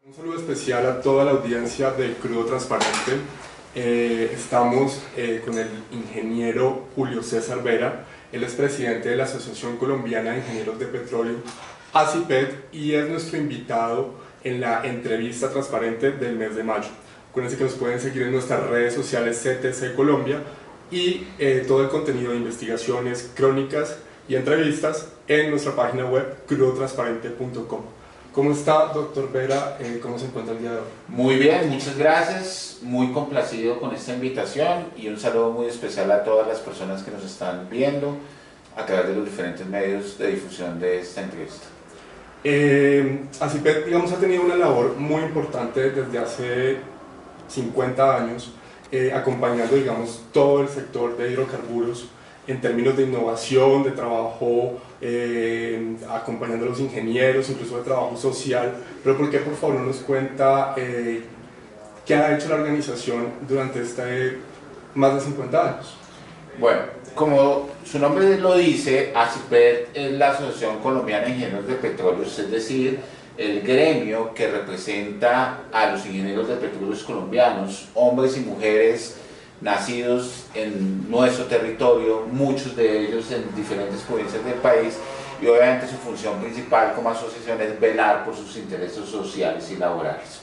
Un saludo especial a toda la audiencia de Crudo Transparente. Estamos con el ingeniero Julio César Vera. Él es presidente de la Asociación Colombiana de Ingenieros de Petróleo, ACIPET, y es nuestro invitado en la entrevista transparente del mes de mayo. Acuérdense que nos pueden seguir en nuestras redes sociales CTC Colombia y todo el contenido de investigaciones, crónicas y entrevistas en nuestra página web crudotransparente.com. ¿Cómo está, doctor Vera? ¿Cómo se encuentra el día de hoy? Muy bien, muchas gracias, muy complacido con esta invitación y un saludo muy especial a todas las personas que nos están viendo a través de los diferentes medios de difusión de esta entrevista. ACIPET, digamos, ha tenido una labor muy importante desde hace 50 años, acompañando, digamos, todo el sector de hidrocarburos en términos de innovación, de trabajo, acompañando a los ingenieros, incluso de trabajo social. Pero ¿por qué, por favor, no nos cuenta qué ha hecho la organización durante más de 50 años? Bueno, como su nombre lo dice, ACIPET es la Asociación Colombiana de Ingenieros de Petróleos, es decir, el gremio que representa a los ingenieros de petróleos colombianos, hombres y mujeres nacidos en nuestro territorio, muchos de ellos en diferentes provincias del país, y obviamente su función principal como asociación es velar por sus intereses sociales y laborales.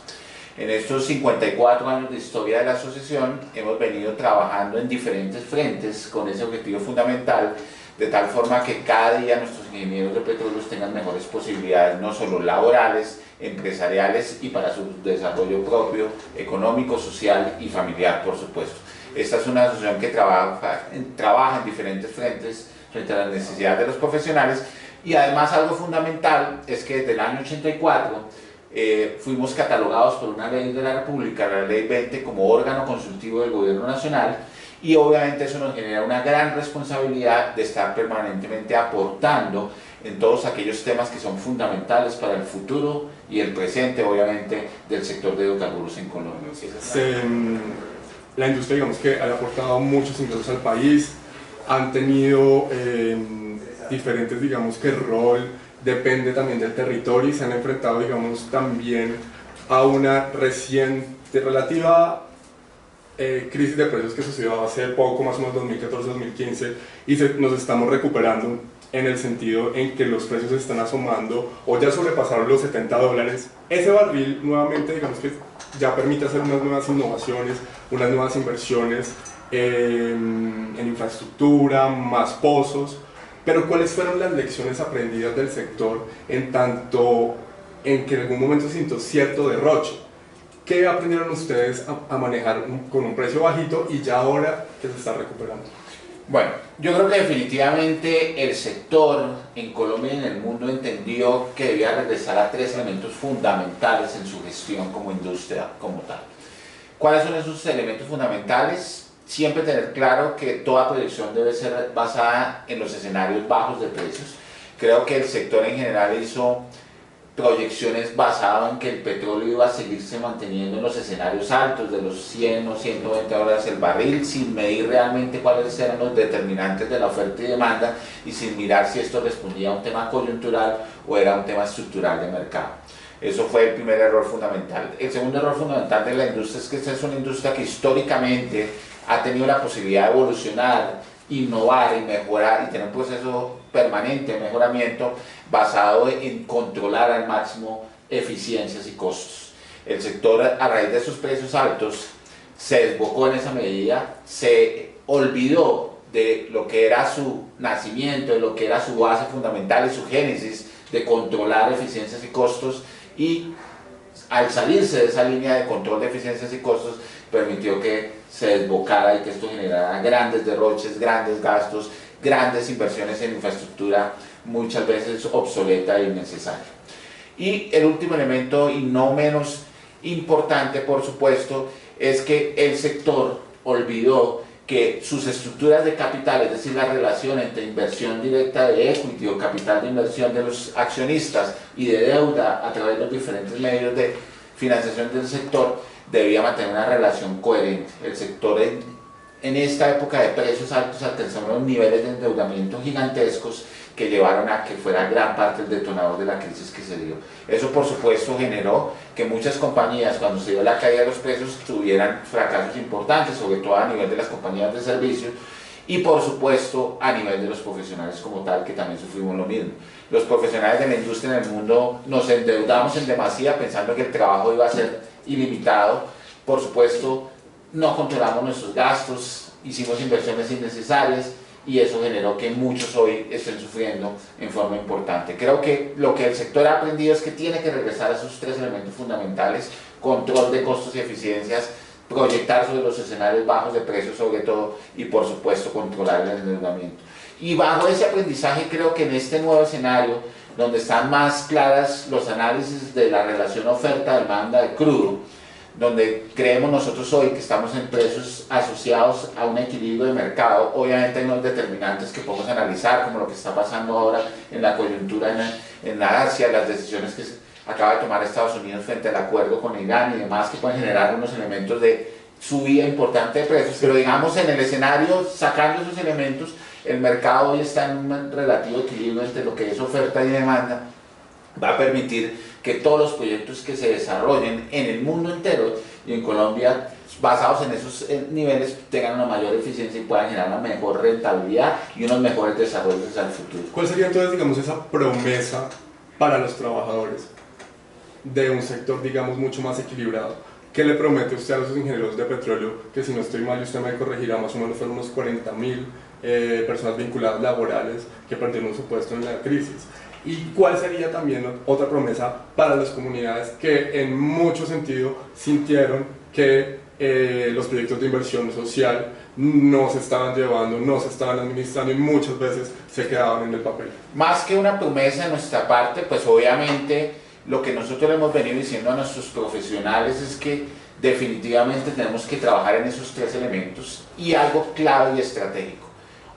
En estos 54 años de historia de la asociación hemos venido trabajando en diferentes frentes con ese objetivo fundamental, de tal forma que cada día nuestros ingenieros de petróleos tengan mejores posibilidades, no solo laborales, empresariales y para su desarrollo propio, económico, social y familiar, por supuesto. Esta es una asociación que trabaja en diferentes frentes frente a las necesidades de los profesionales, y además algo fundamental es que desde el año 84 fuimos catalogados por una ley de la República, la Ley 20, como órgano consultivo del Gobierno Nacional, y obviamente eso nos genera una gran responsabilidad de estar permanentemente aportando en todos aquellos temas que son fundamentales para el futuro y el presente, obviamente, del sector de hidrocarburos en Colombia. La industria, digamos, que ha aportado muchos ingresos al país, han tenido diferentes, digamos, que rol depende también del territorio, y se han enfrentado, digamos, también a una reciente, relativa crisis de precios que sucedió hace poco, más o menos 2014-2015, y nos estamos recuperando en el sentido en que los precios se están asomando o ya sobrepasaron los $70. Ese barril nuevamente, digamos, que ya permite hacer unas nuevas innovaciones, unas nuevas inversiones en infraestructura, más pozos. Pero ¿cuáles fueron las lecciones aprendidas del sector en tanto en que en algún momento se sintió cierto derroche? ¿Qué aprendieron ustedes a manejar con un precio bajito y ya ahora que se está recuperando? Bueno, yo creo que definitivamente el sector en Colombia y en el mundo entendió que debía regresar a tres elementos fundamentales en su gestión como industria como tal. ¿Cuáles son esos elementos fundamentales? Siempre tener claro que toda proyección debe ser basada en los escenarios bajos de precios. Creo que el sector en general hizo proyecciones basadas en que el petróleo iba a seguirse manteniendo en los escenarios altos de los 100 o 120 dólares el barril, sin medir realmente cuáles eran los determinantes de la oferta y demanda y sin mirar si esto respondía a un tema coyuntural o era un tema estructural de mercado. Eso fue el primer error fundamental. El segundo error fundamental de la industria es que esta es una industria que históricamente ha tenido la posibilidad de evolucionar, innovar y mejorar y tener un proceso permanente de mejoramiento basado en controlar al máximo eficiencias y costos. El sector, a raíz de esos precios altos, se desbocó en esa medida, se olvidó de lo que era su nacimiento, de lo que era su base fundamental y su génesis de controlar eficiencias y costos, y al salirse de esa línea de control de eficiencias y costos permitió que se desbocara y que esto generara grandes derroches, grandes gastos, grandes inversiones en infraestructura, muchas veces obsoleta e innecesaria. Y el último elemento, y no menos importante por supuesto, es que el sector olvidó que sus estructuras de capital, es decir, la relación entre inversión directa de equity o capital de inversión de los accionistas y de deuda a través de los diferentes medios de financiación del sector, debía mantener una relación coherente. El sector en esta época de precios altos alcanzó unos niveles de endeudamiento gigantescos que llevaron a que fuera gran parte el detonador de la crisis que se dio. Eso por supuesto generó que muchas compañías, cuando se dio la caída de los precios, tuvieran fracasos importantes, sobre todo a nivel de las compañías de servicios y por supuesto a nivel de los profesionales como tal, que también sufrimos lo mismo. Los profesionales de la industria en el mundo nos endeudamos en demasía pensando que el trabajo iba a ser ilimitado. Por supuesto, no controlamos nuestros gastos, hicimos inversiones innecesarias y eso generó que muchos hoy estén sufriendo en forma importante. Creo que lo que el sector ha aprendido es que tiene que regresar a esos tres elementos fundamentales: control de costos y eficiencias, proyectar sobre los escenarios bajos de precios sobre todo y por supuesto controlar el endeudamiento. Y bajo ese aprendizaje creo que en este nuevo escenario, donde están más claras los análisis de la relación oferta-demanda de crudo, donde creemos nosotros hoy que estamos en precios asociados a un equilibrio de mercado. Obviamente hay unos determinantes que podemos analizar, como lo que está pasando ahora en la coyuntura en la Asia, las decisiones que acaba de tomar Estados Unidos frente al acuerdo con Irán y demás, que pueden generar unos elementos de subida importante de precios, pero digamos en el escenario, sacando esos elementos, el mercado hoy está en un relativo equilibrio entre lo que es oferta y demanda. Va a permitir que todos los proyectos que se desarrollen en el mundo entero y en Colombia, basados en esos niveles, tengan una mayor eficiencia y puedan generar una mejor rentabilidad y unos mejores desarrollos al futuro. ¿Cuál sería entonces, digamos, esa promesa para los trabajadores de un sector, digamos, mucho más equilibrado? ¿Qué le promete usted a los ingenieros de petróleo? Que si no estoy mal, y usted me corregirá, más o menos fueron unos 40.000 personas vinculadas laborales que perdieron su puesto en la crisis. ¿Y cuál sería también otra promesa para las comunidades que en mucho sentido sintieron que los proyectos de inversión social no se estaban llevando, no se estaban administrando y muchas veces se quedaban en el papel? Más que una promesa de nuestra parte, pues obviamente lo que nosotros le hemos venido diciendo a nuestros profesionales es que definitivamente tenemos que trabajar en esos tres elementos y algo clave y estratégico.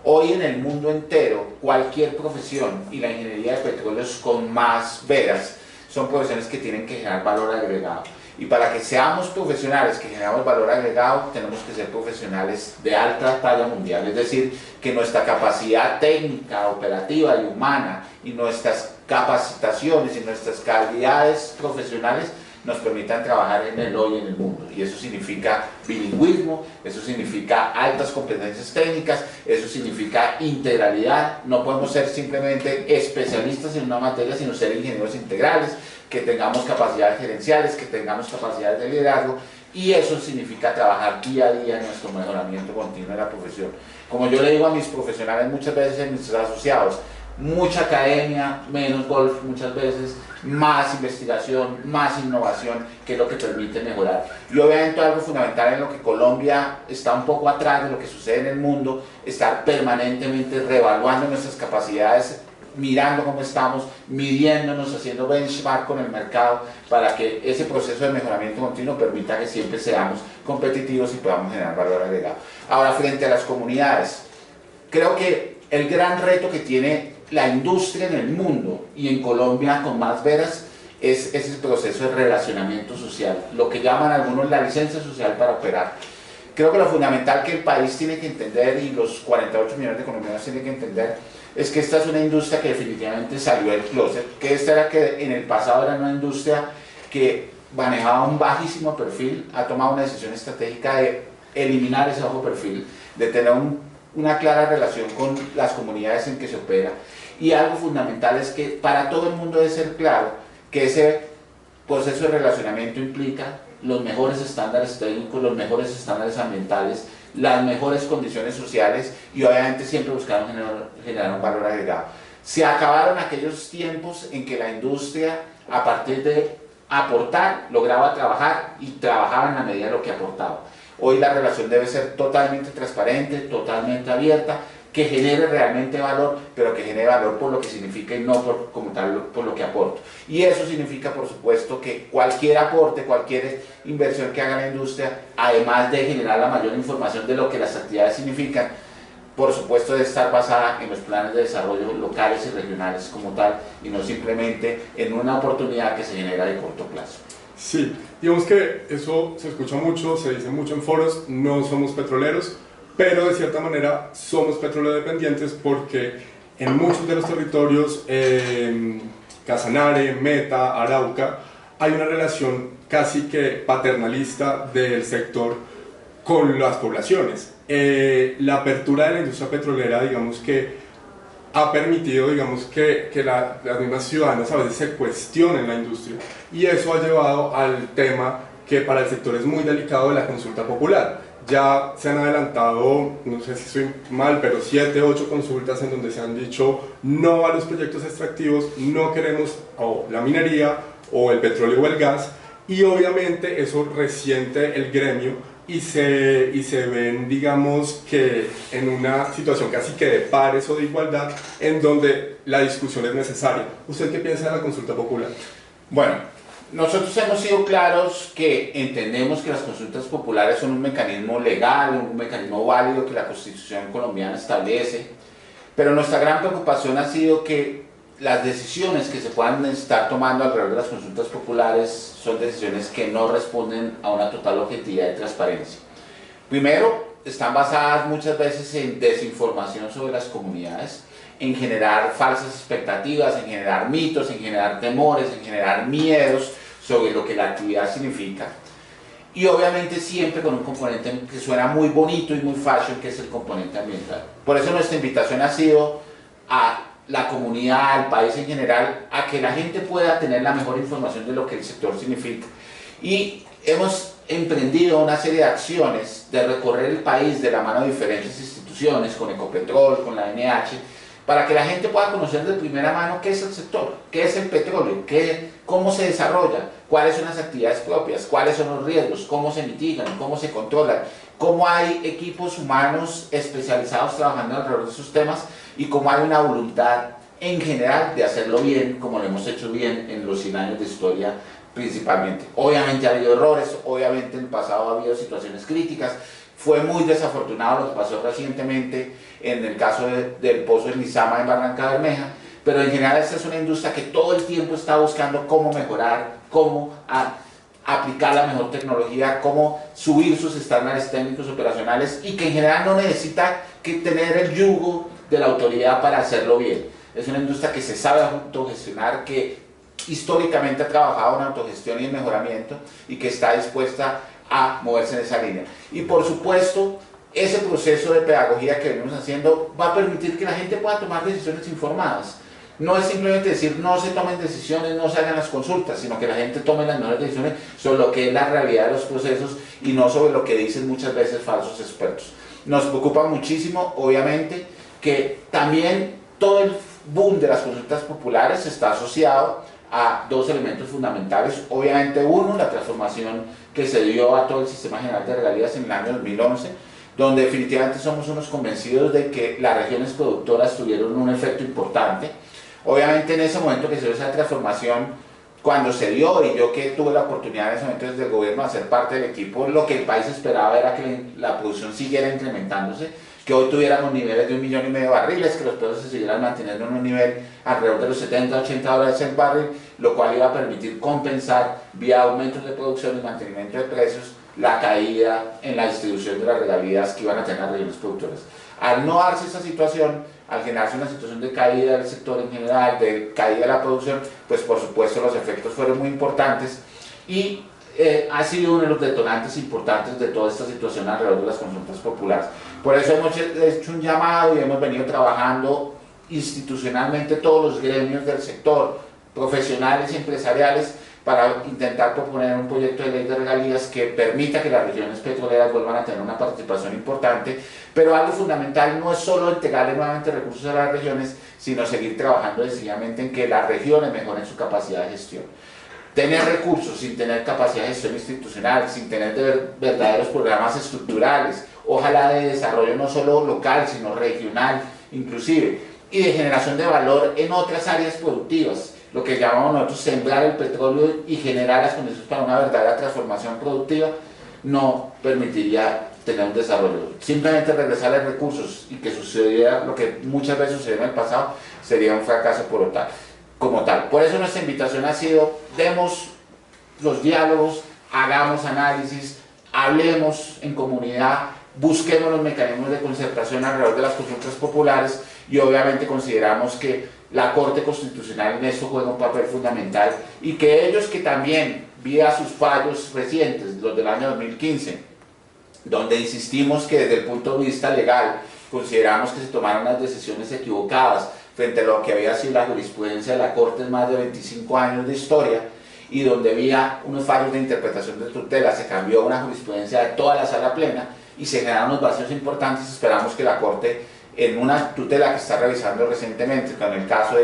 Hoy en el mundo entero, cualquier profesión, y la ingeniería de petróleos con más veras, son profesiones que tienen que generar valor agregado. Y para que seamos profesionales que generamos valor agregado, tenemos que ser profesionales de alta talla mundial. Es decir, que nuestra capacidad técnica, operativa y humana, y nuestras capacitaciones y nuestras calidades profesionales nos permitan trabajar en el hoy y en el mundo. Y eso significa bilingüismo, eso significa altas competencias técnicas, eso significa integralidad. No podemos ser simplemente especialistas en una materia, sino ser ingenieros integrales, que tengamos capacidades gerenciales, que tengamos capacidades de liderazgo, y eso significa trabajar día a día en nuestro mejoramiento continuo de la profesión. Como yo le digo a mis profesionales muchas veces, en mis asociados, mucha academia, menos golf muchas veces, más investigación, más innovación, que es lo que permite mejorar. Y obviamente algo fundamental en lo que Colombia está un poco atrás de lo que sucede en el mundo, estar permanentemente reevaluando nuestras capacidades, mirando cómo estamos, midiéndonos, haciendo benchmark con el mercado, para que ese proceso de mejoramiento continuo permita que siempre seamos competitivos y podamos generar valor agregado. Ahora, frente a las comunidades, creo que el gran reto que tiene la industria en el mundo y en Colombia con más veras es ese proceso de relacionamiento social, lo que llaman algunos la licencia social para operar. Creo que lo fundamental que el país tiene que entender, y los 48 millones de colombianos tienen que entender, es que esta es una industria que definitivamente salió del closet, que esta era que en el pasado era una industria que manejaba un bajísimo perfil, ha tomado una decisión estratégica de eliminar ese bajo perfil, de tener una clara relación con las comunidades en que se opera. Y algo fundamental es que para todo el mundo debe ser claro que ese proceso de relacionamiento implica los mejores estándares técnicos, los mejores estándares ambientales, las mejores condiciones sociales y obviamente siempre buscar generar un valor agregado. Se acabaron aquellos tiempos en que la industria, a partir de aportar, lograba trabajar y trabajaba en la medida de lo que aportaba. Hoy la relación debe ser totalmente transparente, totalmente abierta, que genere realmente valor, pero que genere valor por lo que significa y no como tal por lo que aporto. Y eso significa, por supuesto, que cualquier aporte, cualquier inversión que haga la industria, además de generar la mayor información de lo que las actividades significan, por supuesto debe estar basada en los planes de desarrollo locales y regionales como tal, y no simplemente en una oportunidad que se genera de corto plazo. Sí, digamos que eso se escucha mucho, se dice mucho en foros, no somos petroleros, pero de cierta manera somos petróleo dependientes porque en muchos de los territorios, Casanare, Meta, Arauca, hay una relación casi que paternalista del sector con las poblaciones. La apertura de la industria petrolera, digamos que ha permitido, digamos, que las mismas ciudadanas a veces se cuestionen la industria, y eso ha llevado al tema que para el sector es muy delicado de la consulta popular. Ya se han adelantado, no sé si estoy mal, pero 7, 8 consultas en donde se han dicho no a los proyectos extractivos, no queremos o la minería o el petróleo o el gas, y obviamente eso resiente el gremio y se ven, digamos, que en una situación casi que de pares o de igualdad, en donde la discusión es necesaria. ¿Usted qué piensa de la consulta popular? Bueno, nosotros hemos sido claros que entendemos que las consultas populares son un mecanismo legal, un mecanismo válido que la Constitución colombiana establece, pero nuestra gran preocupación ha sido que las decisiones que se puedan estar tomando alrededor de las consultas populares son decisiones que no responden a una total objetividad y transparencia. Primero, están basadas muchas veces en desinformación sobre las comunidades, en generar falsas expectativas, en generar mitos, en generar temores, en generar miedos sobre lo que la actividad significa. Y obviamente siempre con un componente que suena muy bonito y muy fashion, que es el componente ambiental. Por eso nuestra invitación ha sido a la comunidad, al país en general, a que la gente pueda tener la mejor información de lo que el sector significa. Y hemos emprendido una serie de acciones de recorrer el país de la mano de diferentes instituciones, con Ecopetrol, con la NH, para que la gente pueda conocer de primera mano qué es el sector, qué es el petróleo, cómo se desarrolla, cuáles son las actividades propias, cuáles son los riesgos, cómo se mitigan, cómo se controlan, cómo hay equipos humanos especializados trabajando alrededor de esos temas y cómo hay una voluntad en general de hacerlo bien, como lo hemos hecho bien en los 100 años de historia principalmente. Obviamente ha habido errores, obviamente en el pasado ha habido situaciones críticas. Fue muy desafortunado lo que pasó recientemente en el caso del pozo de Nizama en Barranca Bermeja, pero en general esta es una industria que todo el tiempo está buscando cómo mejorar, cómo aplicar la mejor tecnología, cómo subir sus estándares técnicos operacionales, y que en general no necesita que tener el yugo de la autoridad para hacerlo bien. Es una industria que se sabe autogestionar, que históricamente ha trabajado en autogestión y en mejoramiento, y que está dispuesta a moverse en esa línea. Y por supuesto, ese proceso de pedagogía que venimos haciendo va a permitir que la gente pueda tomar decisiones informadas. No es simplemente decir no se tomen decisiones, no se hagan las consultas, sino que la gente tome las mejores decisiones sobre lo que es la realidad de los procesos y no sobre lo que dicen muchas veces falsos expertos. Nos preocupa muchísimo, obviamente, que también todo el boom de las consultas populares está asociado a dos elementos fundamentales. Obviamente uno, la transformación que se dio a todo el sistema general de regalías en el año 2011, donde definitivamente somos unos convencidos de que las regiones productoras tuvieron un efecto importante. Obviamente en ese momento que se dio esa transformación, cuando se dio, y yo que tuve la oportunidad en ese momento desde el gobierno de ser parte del equipo, lo que el país esperaba era que la producción siguiera incrementándose, que hoy tuviéramos niveles de 1,5 millones de barriles, que los precios se siguieran manteniendo en un nivel alrededor de los 70, 80 dólares el barril, lo cual iba a permitir compensar vía aumentos de producción y mantenimiento de precios la caída en la distribución de las regalías que iban a tener las regiones productoras. Al no darse esa situación, al generarse una situación de caída del sector en general, de caída de la producción, pues por supuesto los efectos fueron muy importantes, y ha sido uno de los detonantes importantes de toda esta situación alrededor de las consultas populares. Por eso hemos hecho un llamado y hemos venido trabajando institucionalmente todos los gremios del sector, profesionales y empresariales, para intentar proponer un proyecto de ley de regalías que permita que las regiones petroleras vuelvan a tener una participación importante, pero algo fundamental no es solo entregarle nuevamente recursos a las regiones, sino seguir trabajando decididamente en que las regiones mejoren su capacidad de gestión. Tener recursos sin tener capacidad de gestión institucional, sin tener verdaderos programas estructurales, ojalá de desarrollo no solo local, sino regional inclusive, y de generación de valor en otras áreas productivas, lo que llamamos nosotros sembrar el petróleo y generar las condiciones para una verdadera transformación productiva, no permitiría tener un desarrollo. Simplemente regresarle recursos y que sucediera lo que muchas veces sucedió en el pasado, sería un fracaso como tal. Por eso nuestra invitación ha sido: demos los diálogos, hagamos análisis, hablemos en comunidad, busquemos los mecanismos de concertación alrededor de las consultas populares y obviamente consideramos que la Corte Constitucional en esto juega un papel fundamental y que ellos que también, vía sus fallos recientes, los del año 2015, donde insistimos que desde el punto de vista legal consideramos que se tomaron unas decisiones equivocadas frente a lo que había sido la jurisprudencia de la Corte en más de 25 años de historia, y donde había unos fallos de interpretación de tutela, se cambió una jurisprudencia de toda la sala plena y se generaron unos vacíos importantes. Esperamos que la Corte, en una tutela que está revisando recientemente, con el caso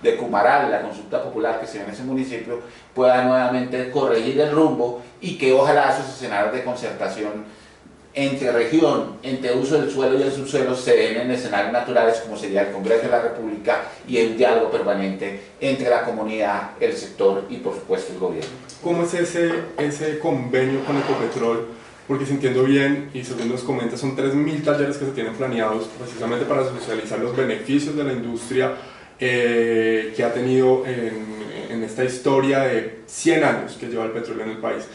de Cumaral, la consulta popular que se dio en ese municipio, pueda nuevamente corregir el rumbo y que ojalá esos escenarios de concertación entre región, entre uso del suelo y el subsuelo se den en escenarios naturales como sería el Congreso de la República y el diálogo permanente entre la comunidad, el sector y por supuesto el gobierno. ¿Cómo es ese convenio con Ecopetrol? Porque si entiendo bien, y según nos comenta, son 3.000 talleres que se tienen planeados precisamente para socializar los beneficios de la industria que ha tenido en esta historia de 100 años que lleva el petróleo en el país.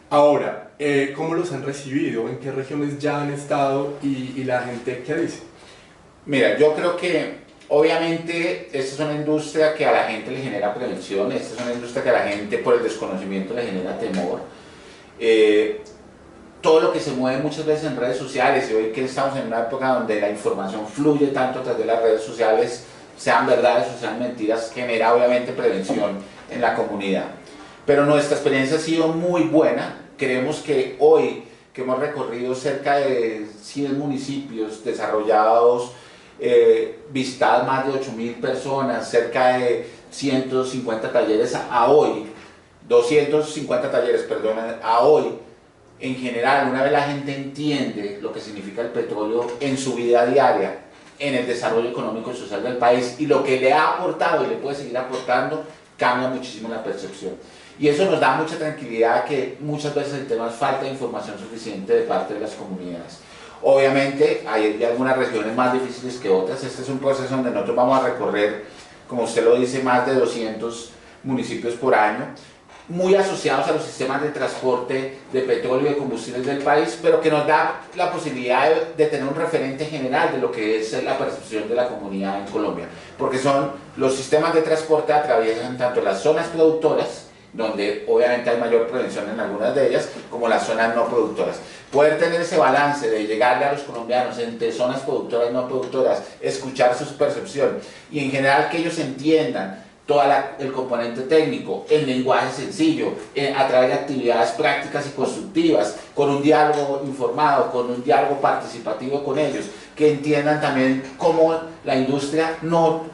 Ahora, ¿cómo los han recibido? ¿En qué regiones ya han estado? ¿Y la gente qué dice? Mira, yo creo que obviamente esta es una industria que a la gente le genera prevención, esta es una industria que a la gente por el desconocimiento le genera temor. Todo lo que se mueve muchas veces en redes sociales, y hoy que estamos en una época donde la información fluye tanto a través de las redes sociales, sean verdades o sean mentiras, genera obviamente prevención en la comunidad. Pero nuestra experiencia ha sido muy buena. Creemos que hoy que hemos recorrido cerca de 100 municipios desarrollados, visitadas más de 8.000 personas, cerca de 150 talleres a hoy, 250 talleres, perdón, a hoy, en general, una vez la gente entiende lo que significa el petróleo en su vida diaria, en el desarrollo económico y social del país y lo que le ha aportado y le puede seguir aportando, cambia muchísimo la percepción. Y eso nos da mucha tranquilidad, que muchas veces el tema es falta de información suficiente de parte de las comunidades. Obviamente hay algunas regiones más difíciles que otras. Este es un proceso donde nosotros vamos a recorrer, como usted lo dice, más de 200 municipios por año, muy asociados a los sistemas de transporte de petróleo y de combustibles del país, pero que nos da la posibilidad de tener un referente general de lo que es la percepción de la comunidad en Colombia, porque son los sistemas de transporte atraviesan tanto las zonas productoras, donde obviamente hay mayor prevención en algunas de ellas, como las zonas no productoras. Poder tener ese balance de llegarle a los colombianos entre zonas productoras y no productoras, escuchar su percepción y en general que ellos entiendan todo el componente técnico, el lenguaje sencillo, a través de actividades prácticas y constructivas, con un diálogo informado, con un diálogo participativo con ellos, que entiendan también cómo la industria no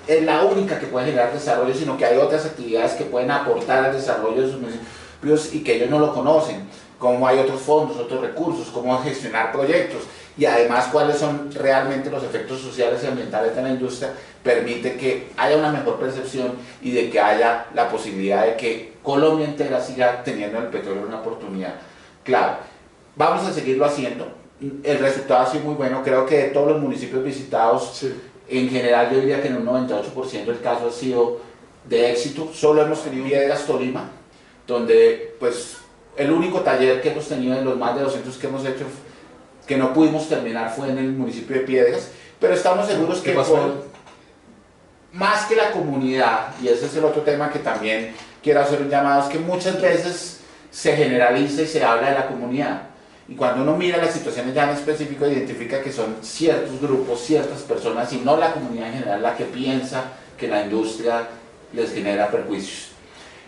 es la única que puede generar desarrollo, sino que hay otras actividades que pueden aportar al desarrollo de sus municipios y que ellos no lo conocen, cómo hay otros fondos, otros recursos, cómo gestionar proyectos y además cuáles son realmente los efectos sociales y ambientales de la industria, permite que haya una mejor percepción y de que haya la posibilidad de que Colombia entera siga teniendo el petróleo una oportunidad clave. Vamos a seguirlo haciendo, el resultado ha sido muy bueno, creo que de todos los municipios visitados, sí, en general yo diría que en un 98% el caso ha sido de éxito. Solo hemos tenido Piedras, Tolima, donde pues el único taller que hemos tenido en los más de 200 que hemos hecho que no pudimos terminar fue en el municipio de Piedras, pero estamos seguros que más que la comunidad, y ese es el otro tema que también quiero hacer un llamado, es que muchas veces se generaliza y se habla de la comunidad. Y cuando uno mira las situaciones ya en específico, identifica que son ciertos grupos, ciertas personas, y no la comunidad en general la que piensa que la industria les genera perjuicios.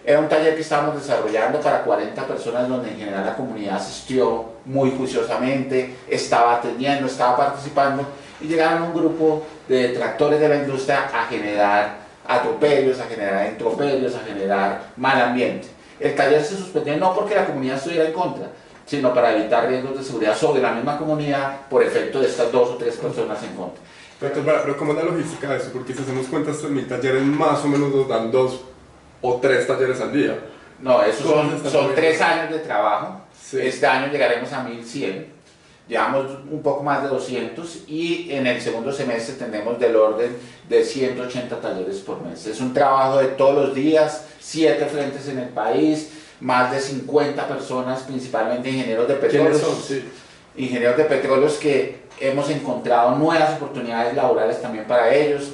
Era un taller que estábamos desarrollando para 40 personas, donde en general la comunidad asistió muy juiciosamente, estaba atendiendo, estaba participando, y llegaron un grupo de detractores de la industria a generar atropellos, a generar entropelios, a generar mal ambiente. El taller se suspendió no porque la comunidad estuviera en contra, sino para evitar riesgos de seguridad sobre la misma comunidad por efecto de estas 2 o 3 personas en contra. Pero ¿cómo es la logística de eso? Porque si hacemos cuentas, 3.000 talleres más o menos nos dan 2 o 3 talleres al día. No, esos son 3 años de trabajo. Sí. Este año llegaremos a 1.100. Llevamos un poco más de 200 y en el segundo semestre tenemos del orden de 180 talleres por mes. Es un trabajo de todos los días, 7 frentes en el país, más de 50 personas, principalmente ingenieros de petróleo. ¿Quiénes son? Sí. ingenieros de petróleos que hemos encontrado nuevas oportunidades laborales también para ellos.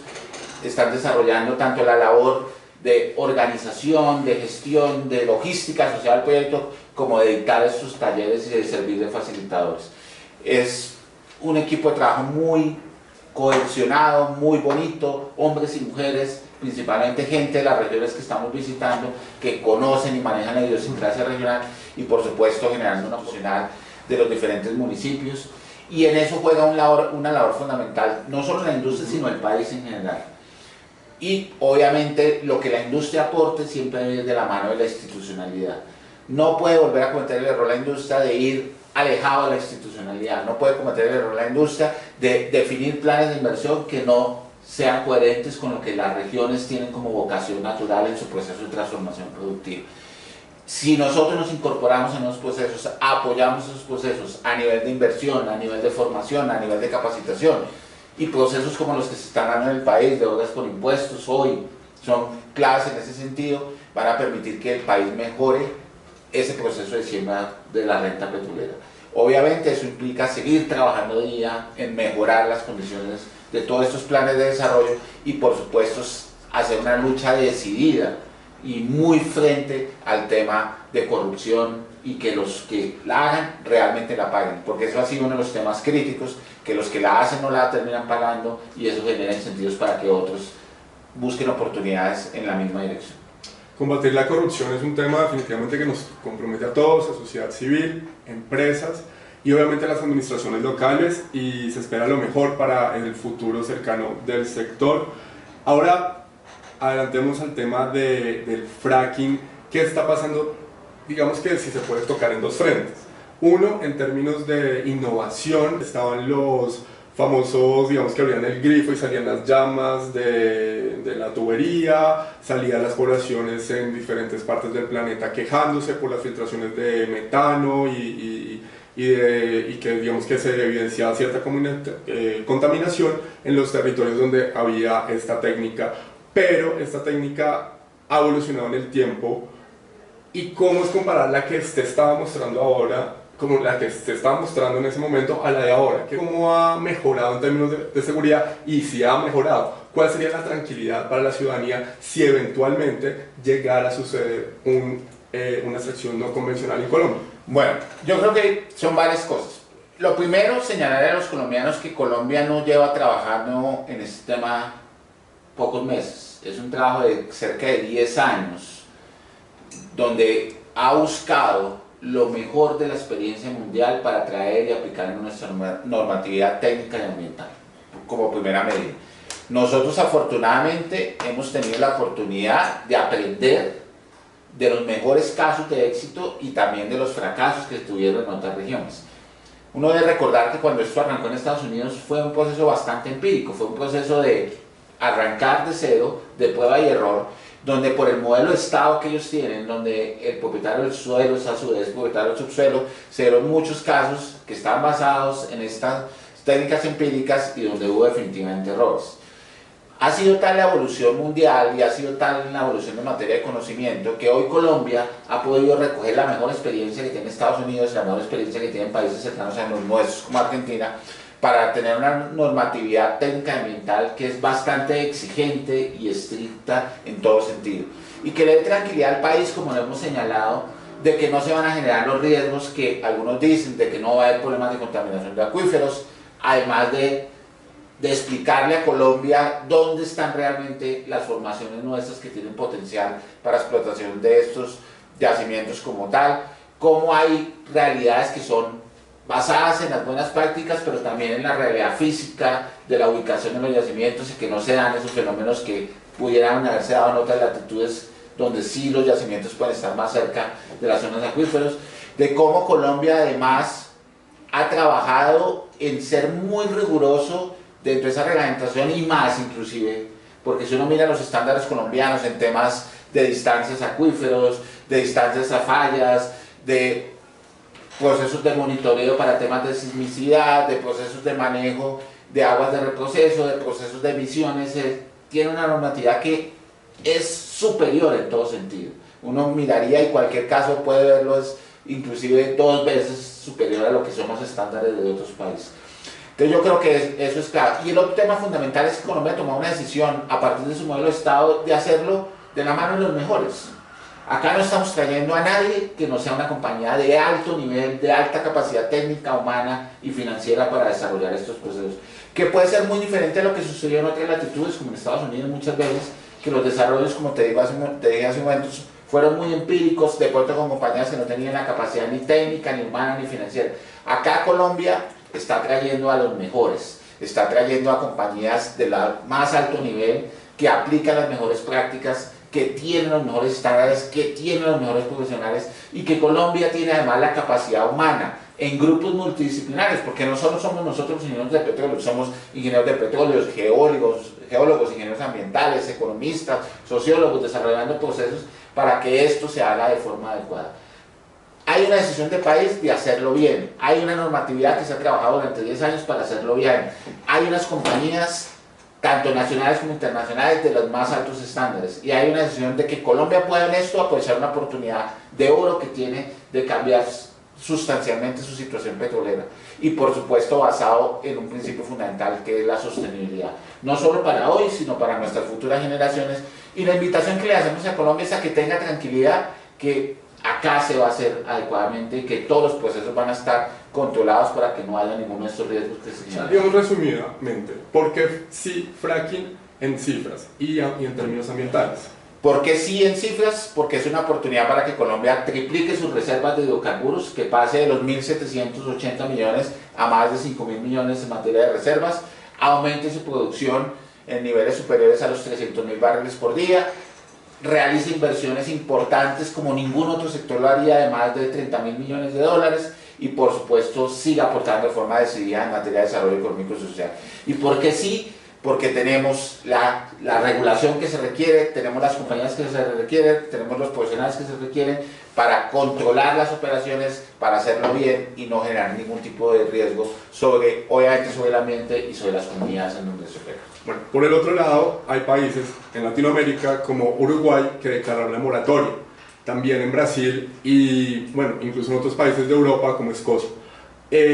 Están desarrollando tanto la labor de organización, de gestión, de logística asociada al proyecto, como de dictar estos talleres y de servir de facilitadores. Es un equipo de trabajo muy cohesionado, muy bonito, hombres y mujeres, principalmente gente de las regiones que estamos visitando, que conocen y manejan la idiosincrasia regional y por supuesto generando una profesional de los diferentes municipios, y en eso juega una labor fundamental, no solo la industria sino el país en general. Y obviamente lo que la industria aporte siempre debe ir de la mano de la institucionalidad. No puede volver a cometer el error la industria de ir alejado de la institucionalidad, no puede cometer el error la industria de definir planes de inversión que no sean coherentes con lo que las regiones tienen como vocación natural en su proceso de transformación productiva. Si nosotros nos incorporamos en los procesos, apoyamos esos procesos a nivel de inversión, a nivel de formación, a nivel de capacitación, y procesos como los que se están dando en el país, de deudas por impuestos hoy, son claves en ese sentido, van a permitir que el país mejore ese proceso de siembra de la renta petrolera. Obviamente eso implica seguir trabajando día en mejorar las condiciones de todos estos planes de desarrollo y por supuesto hacer una lucha decidida y muy frente al tema de corrupción y que los que la hagan realmente la paguen, porque eso ha sido uno de los temas críticos, que los que la hacen no la terminan pagando y eso genera incentivos para que otros busquen oportunidades en la misma dirección. Combatir la corrupción es un tema definitivamente que nos compromete a todos, a sociedad civil, empresas y obviamente a las administraciones locales, y se espera lo mejor para el futuro cercano del sector. Ahora adelantemos al tema del fracking. ¿Qué está pasando? Digamos que si se puede tocar en dos frentes. Uno, en términos de innovación, estaban los famosos, digamos, que abrían el grifo y salían las llamas de la tubería, salían las poblaciones en diferentes partes del planeta quejándose por las filtraciones de metano y que, digamos, que se evidenciaba cierta contaminación en los territorios donde había esta técnica, pero esta técnica ha evolucionado en el tiempo. ¿Y cómo es comparar la que se estaba mostrando ahora, como la que se estaba mostrando en ese momento, a la de ahora? ¿Cómo ha mejorado en términos de seguridad? Y si ha mejorado, ¿cuál sería la tranquilidad para la ciudadanía si eventualmente llegara a suceder una extracción no convencional en Colombia? Bueno, yo creo que son varias cosas. Lo primero, señalar a los colombianos que Colombia no lleva trabajando en este tema pocos meses. Es un trabajo de cerca de 10 años donde ha buscado lo mejor de la experiencia mundial para traer y aplicar en nuestra normatividad técnica y ambiental, como primera medida. Nosotros afortunadamente hemos tenido la oportunidad de aprender de los mejores casos de éxito y también de los fracasos que tuvieron en otras regiones. Uno debe recordar que cuando esto arrancó en Estados Unidos fue un proceso bastante empírico, fue un proceso de arrancar de cero, de prueba y error, donde por el modelo de Estado que ellos tienen, donde el propietario del suelo es a su vez propietario del subsuelo, se dieron muchos casos que estaban basados en estas técnicas empíricas y donde hubo definitivamente errores. Ha sido tal la evolución mundial y ha sido tal la evolución en materia de conocimiento que hoy Colombia ha podido recoger la mejor experiencia que tiene Estados Unidos, la mejor experiencia que tienen países cercanos a los nuestros como Argentina, para tener una normatividad técnica y ambiental que es bastante exigente y estricta en todo sentido. Y que le dé tranquilidad al país, como lo hemos señalado, de que no se van a generar los riesgos que algunos dicen, de que no va a haber problemas de contaminación de acuíferos, además de explicarle a Colombia dónde están realmente las formaciones nuestras que tienen potencial para explotación de estos yacimientos como tal, cómo hay realidades que son basadas en las buenas prácticas, pero también en la realidad física de la ubicación de los yacimientos y que no se dan esos fenómenos que pudieran haberse dado en otras latitudes donde sí los yacimientos pueden estar más cerca de las zonas de acuíferos, de cómo Colombia además ha trabajado en ser muy riguroso dentro de esa reglamentación y más inclusive, porque si uno mira los estándares colombianos en temas de distancias a acuíferos, de distancias a fallas, de procesos de monitoreo para temas de sismicidad, de procesos de manejo de aguas de reproceso, de procesos de emisiones, tiene una normatividad que es superior en todo sentido. Uno miraría y cualquier caso puede verlo, es inclusive 2 veces superior a lo que somos estándares de otros países. Entonces yo creo que eso es claro. Y el otro tema fundamental es que Colombia tomó una decisión a partir de su modelo de Estado de hacerlo de la mano de los mejores. Acá no estamos trayendo a nadie que no sea una compañía de alto nivel, de alta capacidad técnica, humana y financiera para desarrollar estos procesos. Que puede ser muy diferente a lo que sucedió en otras latitudes, como en Estados Unidos muchas veces, que los desarrollos, como te dije hace un momento, fueron muy empíricos, de pronto con compañías que no tenían la capacidad ni técnica, ni humana, ni financiera. Acá Colombia está trayendo a los mejores, está trayendo a compañías de más alto nivel, que aplican las mejores prácticas, que tienen los mejores estándares, que tienen los mejores profesionales, y que Colombia tiene además la capacidad humana en grupos multidisciplinarios, porque no solo somos nosotros ingenieros de petróleo, somos ingenieros de petróleo, geólogos, ingenieros ambientales, economistas, sociólogos, desarrollando procesos para que esto se haga de forma adecuada. Hay una decisión de país de hacerlo bien, hay una normatividad que se ha trabajado durante 10 años para hacerlo bien, hay unas compañías tanto nacionales como internacionales de los más altos estándares, y hay una decisión de que Colombia pueda en esto aprovechar una oportunidad de oro que tiene de cambiar sustancialmente su situación petrolera, y por supuesto basado en un principio fundamental que es la sostenibilidad, no solo para hoy sino para nuestras futuras generaciones. Y la invitación que le hacemos a Colombia es a que tenga tranquilidad, que acá se va a hacer adecuadamente y que todos los procesos van a estar controlados para que no haya ninguno de estos riesgos que se generan. Digamos resumidamente, ¿por qué sí fracking en cifras y en términos ambientales? ¿Por qué sí en cifras? Porque es una oportunidad para que Colombia triplique sus reservas de hidrocarburos, que pase de los 1.780 millones a más de 5.000 millones en materia de reservas, aumente su producción en niveles superiores a los 300.000 barriles por día, realice inversiones importantes como ningún otro sector lo haría, de más de 30.000 millones de dólares, y por supuesto siga aportando de forma decidida en materia de desarrollo económico y social. ¿Y por qué sí? Porque tenemos la regulación que se requiere, tenemos las compañías que se requieren, tenemos los profesionales que se requieren para controlar las operaciones, para hacerlo bien y no generar ningún tipo de riesgo obviamente sobre el ambiente y sobre las comunidades en donde se opera. Bueno, por el otro lado, hay países en Latinoamérica como Uruguay que declararon la moratoria, también en Brasil y, bueno, incluso en otros países de Europa como Escocia. ¿Qué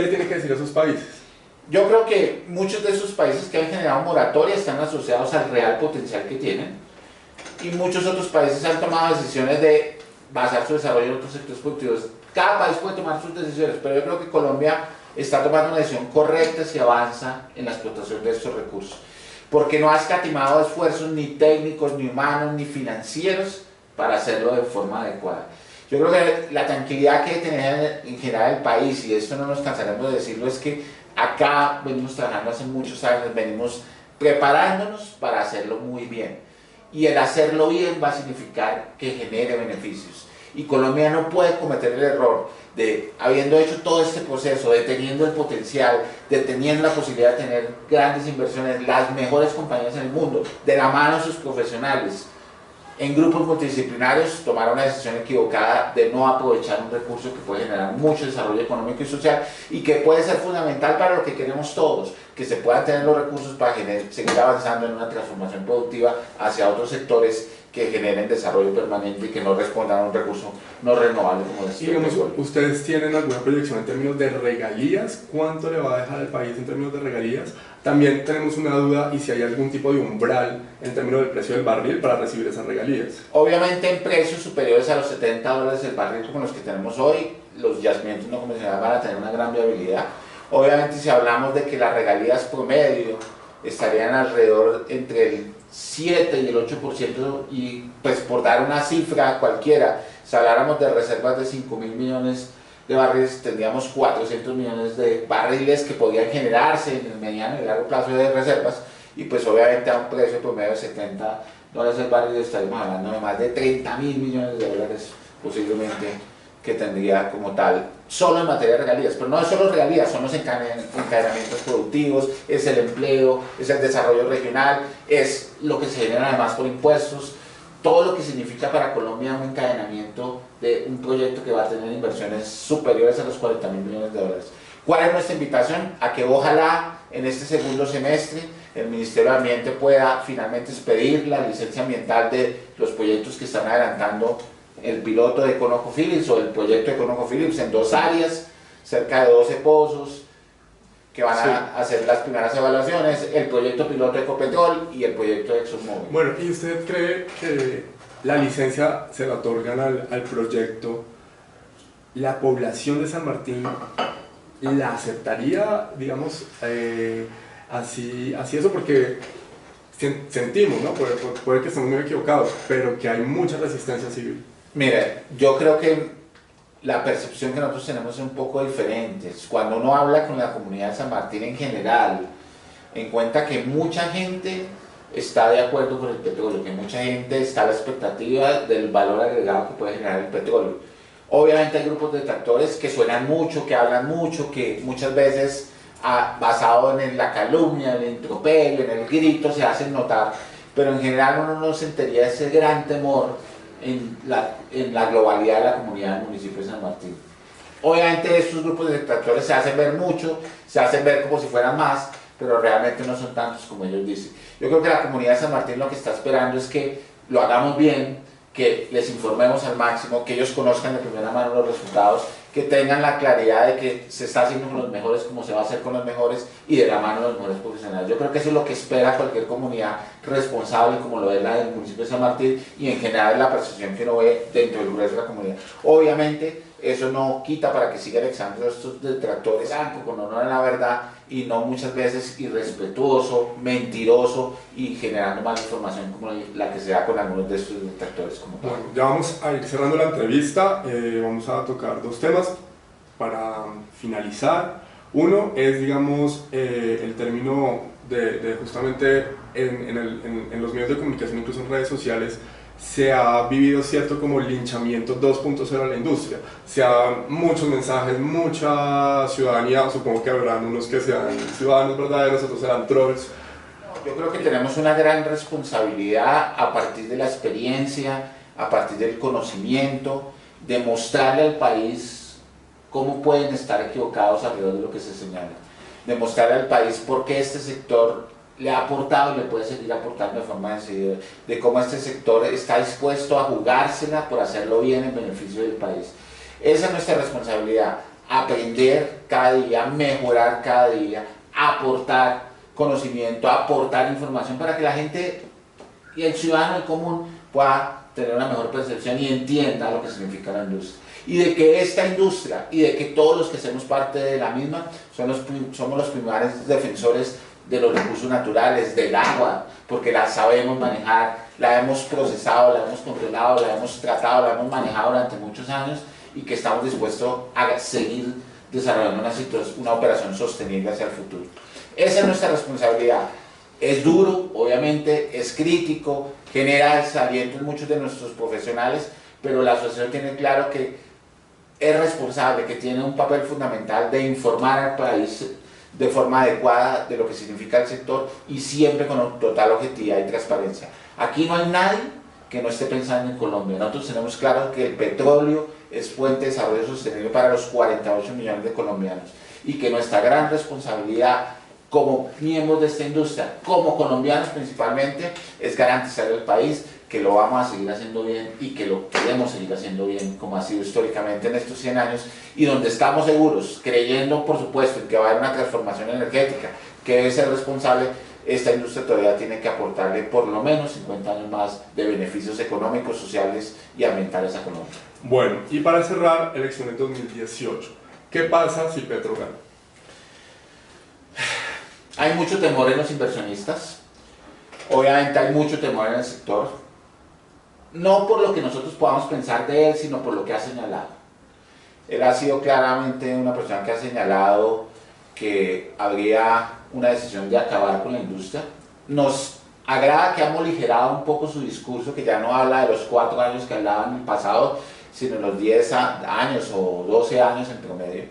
le tiene que decir a esos países? Yo creo que muchos de esos países que han generado moratoria están asociados al real potencial que tienen, y muchos otros países han tomado decisiones de basar su desarrollo en otros sectores productivos. Cada país puede tomar sus decisiones, pero yo creo que Colombia está tomando una decisión correcta si avanza en la explotación de estos recursos, porque no ha escatimado esfuerzos ni técnicos, ni humanos, ni financieros para hacerlo de forma adecuada. Yo creo que la tranquilidad que tiene en general el país, y esto no nos cansaremos de decirlo, es que acá venimos trabajando hace muchos años, venimos preparándonos para hacerlo muy bien, y el hacerlo bien va a significar que genere beneficios, y Colombia no puede cometer el error de, habiendo hecho todo este proceso, de teniendo el potencial, de teniendo la posibilidad de tener grandes inversiones, las mejores compañías en el mundo, de la mano de sus profesionales, en grupos multidisciplinarios, tomar una decisión equivocada de no aprovechar un recurso que puede generar mucho desarrollo económico y social, y que puede ser fundamental para lo que queremos todos, que se puedan tener los recursos para seguir avanzando en una transformación productiva hacia otros sectores que generen desarrollo permanente y que no respondan a un recurso no renovable como decía. ¿Ustedes tienen alguna proyección en términos de regalías? ¿Cuánto le va a dejar al país en términos de regalías? También tenemos una duda y si hay algún tipo de umbral en términos del precio del barril para recibir esas regalías. Obviamente en precios superiores a los $70 el barril como los que tenemos hoy, los yacimientos no convencionales van a tener una gran viabilidad. Obviamente si hablamos de que las regalías promedio estarían alrededor entre el 7 y el 8%, y pues por dar una cifra cualquiera, si habláramos de reservas de 5.000 millones de barriles, tendríamos 400 millones de barriles que podrían generarse en el mediano y largo plazo de reservas, y pues obviamente a un precio promedio de $70 el barril estaríamos hablando de más de 30.000 millones de dólares posiblemente que tendría como tal, solo en materia de regalías. Pero no es solo regalías, son los encadenamientos productivos, es el empleo, es el desarrollo regional, es lo que se genera además por impuestos, todo lo que significa para Colombia un encadenamiento de un proyecto que va a tener inversiones superiores a los 40.000 millones de dólares. ¿Cuál es nuestra invitación? A que ojalá en este segundo semestre el Ministerio de Ambiente pueda finalmente expedir la licencia ambiental de los proyectos que están adelantando el piloto de ConocoPhillips o el proyecto de ConocoPhillips en 2 áreas, cerca de 12 pozos, que van a hacer las primeras evaluaciones, el proyecto piloto de Ecopetrol y el proyecto de ExxonMobil. Bueno, ¿y usted cree que la licencia se la otorgan al proyecto? ¿La población de San Martín la aceptaría, digamos, así eso? Porque sentimos, ¿no? Puede que estemos muy equivocados, pero que hay mucha resistencia civil. Mire, yo creo que la percepción que nosotros tenemos es un poco diferente. Cuando uno habla con la comunidad de San Martín en general, encuentra que mucha gente está de acuerdo con el petróleo, que mucha gente está a la expectativa del valor agregado que puede generar el petróleo. Obviamente hay grupos de detractores que suenan mucho, que hablan mucho, que muchas veces basado en la calumnia, en el tropel, en el grito se hacen notar, pero en general uno no sentiría ese gran temor en la globalidad de la comunidad del municipio de San Martín. Obviamente estos grupos de detractores se hacen ver mucho, se hacen ver como si fueran más, pero realmente no son tantos como ellos dicen. Yo creo que la comunidad de San Martín lo que está esperando es que lo hagamos bien, que les informemos al máximo, que ellos conozcan de primera mano los resultados, que tengan la claridad de que se está haciendo con los mejores como se va a hacer con los mejores y de la mano de los mejores profesionales. Yo creo que eso es lo que espera cualquier comunidad responsable como lo es la del municipio de San Martín y en general la percepción que uno ve dentro del grueso de la comunidad. Obviamente eso no quita para que sigan exando estos detractores, con honor a la verdad y no muchas veces irrespetuoso, mentiroso y generando mala información como la que se da con algunos de estos detractores como tal. Bueno, ya vamos a ir cerrando la entrevista, vamos a tocar 2 temas para finalizar. Uno es, digamos, el término de justamente en los medios de comunicación, incluso en redes sociales, se ha vivido cierto como linchamiento 2.0 a la industria. Se dan muchos mensajes, mucha ciudadanía, supongo que habrán unos que sean ciudadanos verdaderos, otros serán trolls. Yo creo que tenemos una gran responsabilidad a partir de la experiencia, a partir del conocimiento, de mostrarle al país cómo pueden estar equivocados alrededor de lo que se señala. De mostrarle al país por qué este sector le ha aportado y le puede seguir aportando de forma decidida, de cómo este sector está dispuesto a jugársela por hacerlo bien en beneficio del país. Esa es nuestra responsabilidad, aprender cada día, mejorar cada día, aportar conocimiento, aportar información para que la gente y el ciudadano del común pueda tener una mejor percepción y entienda lo que significa la industria. Y de que esta industria y de que todos los que hacemos parte de la misma somos los primeros defensores de los recursos naturales, del agua, porque la sabemos manejar, la hemos procesado, la hemos controlado, la hemos tratado, la hemos manejado durante muchos años y que estamos dispuestos a seguir desarrollando una operación sostenible hacia el futuro. Esa es nuestra responsabilidad. Es duro, obviamente, es crítico, genera desaliento en muchos de nuestros profesionales, pero la asociación tiene claro que es responsable, que tiene un papel fundamental de informar al país de forma adecuada de lo que significa el sector y siempre con total objetividad y transparencia. Aquí no hay nadie que no esté pensando en Colombia. Nosotros tenemos claro que el petróleo es fuente de desarrollo sostenible para los 48 millones de colombianos y que nuestra gran responsabilidad como miembros de esta industria, como colombianos principalmente, es garantizar al país que lo vamos a seguir haciendo bien y que lo queremos seguir haciendo bien como ha sido históricamente en estos 100 años y donde estamos seguros, creyendo por supuesto en que va a haber una transformación energética que debe ser responsable, esta industria todavía tiene que aportarle por lo menos 50 años más de beneficios económicos, sociales y ambientales a Colombia. Bueno, y para cerrar, elecciones 2018, ¿qué pasa si Petro gana? Hay mucho temor en los inversionistas, obviamente hay mucho temor en el sector, no por lo que nosotros podamos pensar de él, sino por lo que ha señalado. Él ha sido claramente una persona que ha señalado que habría una decisión de acabar con la industria. Nos agrada que ha moligerado un poco su discurso, que ya no habla de los 4 años que hablaba en el pasado, sino los 10 años o 12 años en promedio.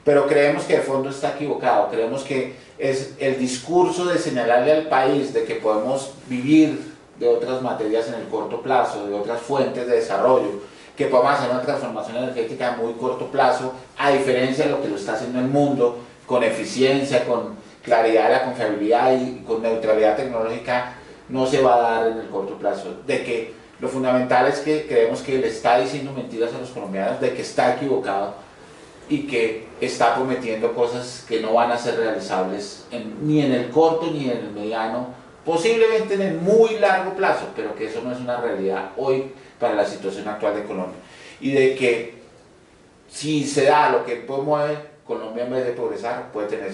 Pero creemos que de fondo está equivocado, creemos que es el discurso de señalarle al país de que podemos vivir de otras materias en el corto plazo, de otras fuentes de desarrollo, que podamos hacer una transformación energética a muy corto plazo, a diferencia de lo que lo está haciendo el mundo, con eficiencia, con claridad de la confiabilidad y con neutralidad tecnológica, no se va a dar en el corto plazo. De que Lo fundamental es que creemos que le está diciendo mentiras a los colombianos de que está equivocado y que está prometiendo cosas que no van a ser realizables ni en el corto ni en el mediano, posiblemente en el muy largo plazo, pero que eso no es una realidad hoy para la situación actual de Colombia. Y de que si se da lo que promueve, Colombia en vez de progresar puede tener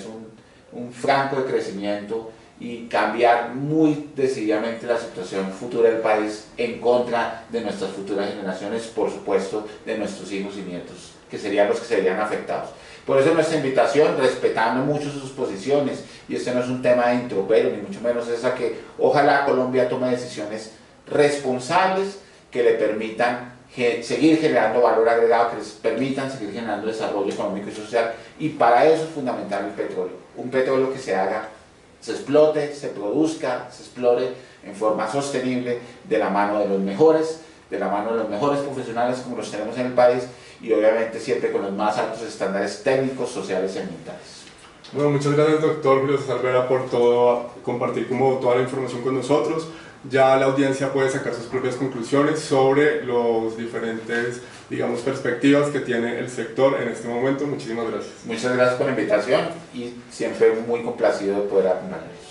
un franco de crecimiento y cambiar muy decididamente la situación futura del país en contra de nuestras futuras generaciones, por supuesto de nuestros hijos y nietos, que serían los que serían afectados. Por eso nuestra invitación, respetando mucho sus posiciones, y este no es un tema de intropero, ni mucho menos, es a que ojalá Colombia tome decisiones responsables que le permitan seguir generando valor agregado, que les permitan seguir generando desarrollo económico y social, y para eso es fundamental el petróleo. Un petróleo que se haga, se explote, se produzca, se explore en forma sostenible de la mano de los mejores profesionales como los tenemos en el país, y obviamente siempre con los más altos estándares técnicos, sociales y ambientales. Bueno, muchas gracias, doctor Julio César Vera, por compartir como toda la información con nosotros. Ya la audiencia puede sacar sus propias conclusiones sobre los diferentes, digamos, perspectivas que tiene el sector en este momento. Muchísimas gracias. Muchas gracias por la invitación y siempre muy complacido de poder acompañarlos.